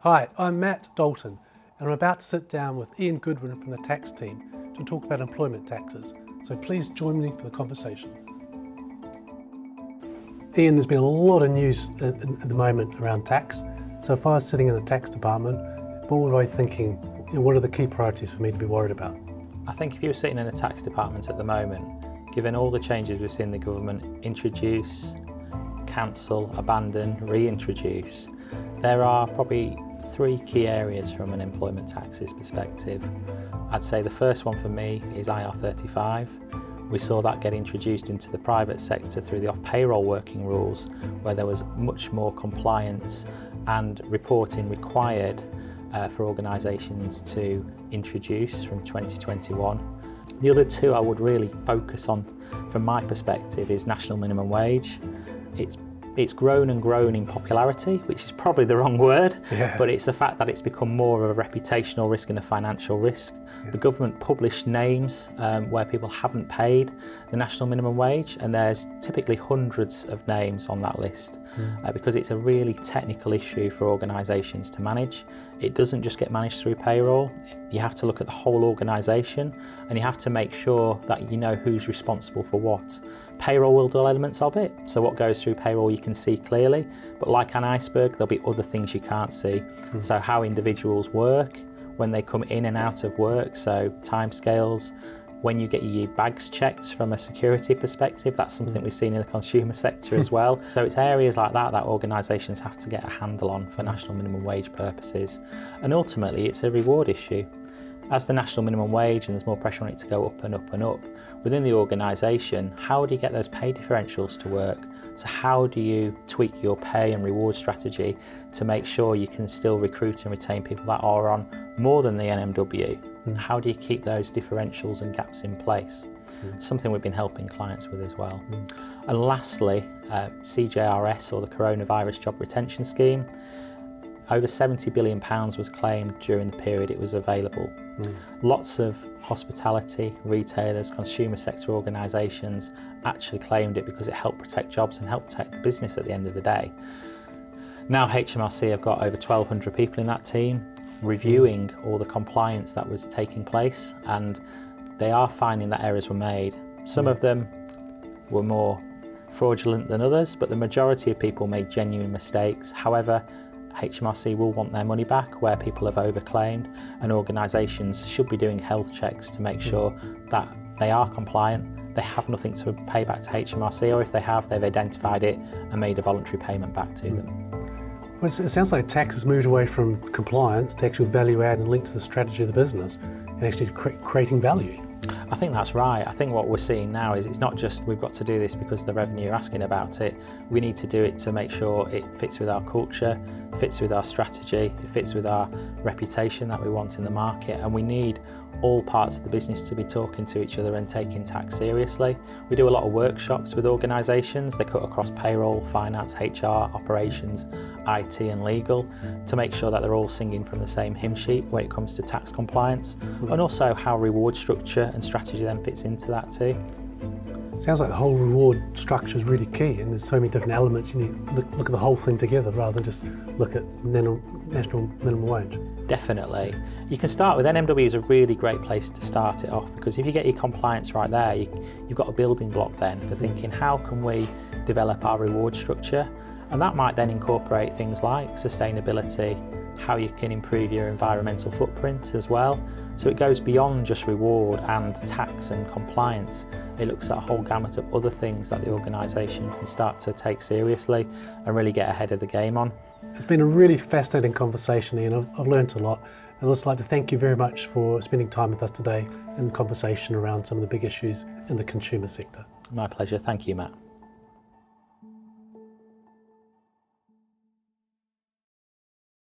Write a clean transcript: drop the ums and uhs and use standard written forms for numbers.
Hi, I'm Matt Dalton, and I'm about to sit down with Ian Goodwin from the tax team to talk about employment taxes. So please join me for the conversation. Ian, there's been a lot of news at the moment around tax. So if I was sitting in the tax department, what would I be thinking? What are the key priorities for me to be worried about? I think if you were sitting in a tax department at the moment, given all the changes we've seen the government introduce, cancel, abandon, reintroduce, there are probably three key areas from an employment taxes perspective. I'd say the first one for me is IR35. We saw that get introduced into the private sector through the off-payroll working rules, where there was much more compliance and reporting required for organisations to introduce from 2021. The other two I would really focus on from my perspective is national minimum wage. It's grown and grown in popularity, which is probably the wrong word, but it's the fact that it's become more of a reputational risk and a financial risk. The government published names where people haven't paid the national minimum wage, and there's typically hundreds of names on that list because it's a really technical issue for organisations to manage. It doesn't just get managed through payroll. You have to look at the whole organisation, and you have to make sure that you know who's responsible for what. Payroll will do elements of it, so what goes through payroll you can see clearly, but like an iceberg, there'll be other things you can't see. So how individuals work, when they come in and out of work, so timescales, when you get your bags checked from a security perspective, that's something we've seen in the consumer sector as well. So it's areas like that that organisations have to get a handle on for national minimum wage purposes. And ultimately, it's a reward issue. As the national minimum wage, and there's more pressure on it to go up and up and up, within the organisation, how do you get those pay differentials to work? So how do you tweak your pay and reward strategy to make sure you can still recruit and retain people that are on more than the NMW? And how do you keep those differentials and gaps in place? Something we've been helping clients with as well. And lastly, CJRS, or the Coronavirus Job Retention Scheme. Over £70 billion was claimed during the period it was available. Lots of hospitality, retailers, consumer sector organisations actually claimed it because it helped protect jobs and helped protect the business at the end of the day. Now HMRC have got over 1,200 people in that team reviewing all the compliance that was taking place, and they are finding that errors were made. Some of them were more fraudulent than others, but the majority of people made genuine mistakes. However, HMRC will want their money back where people have overclaimed, and organisations should be doing health checks to make sure that they are compliant, they have nothing to pay back to HMRC, or if they have, they've identified it and made a voluntary payment back to them. Well, it sounds like tax has moved away from compliance to actual value add and linked to the strategy of the business and actually creating value. I think that's right. I think what we're seeing now is it's not just we've got to do this because the revenue are asking about it. We need to do it to make sure it fits with our culture, fits with our strategy, it fits with our reputation that we want in the market, and we need all parts of the business to be talking to each other and taking tax seriously. We do a lot of workshops with organisations. They cut across payroll, finance, HR, operations, IT and legal to make sure that they're all singing from the same hymn sheet when it comes to tax compliance, and also how reward structure and strategy then fits into that too. Sounds like the whole reward structure is really key, and there's so many different elements. You need to look at the whole thing together rather than just look at national minimum wage. Definitely. You can start with NMW is a really great place to start it off, because if you get your compliance right there, you've got a building block then for thinking how can we develop our reward structure, and that might then incorporate things like sustainability, how you can improve your environmental footprint as well. So it goes beyond just reward and tax and compliance. It looks at a whole gamut of other things that the organisation can start to take seriously and really get ahead of the game on. It's been a really fascinating conversation, Ian. I've learnt a lot. And I'd also like to thank you very much for spending time with us today in conversation around some of the big issues in the consumer sector. My pleasure. Thank you, Matt.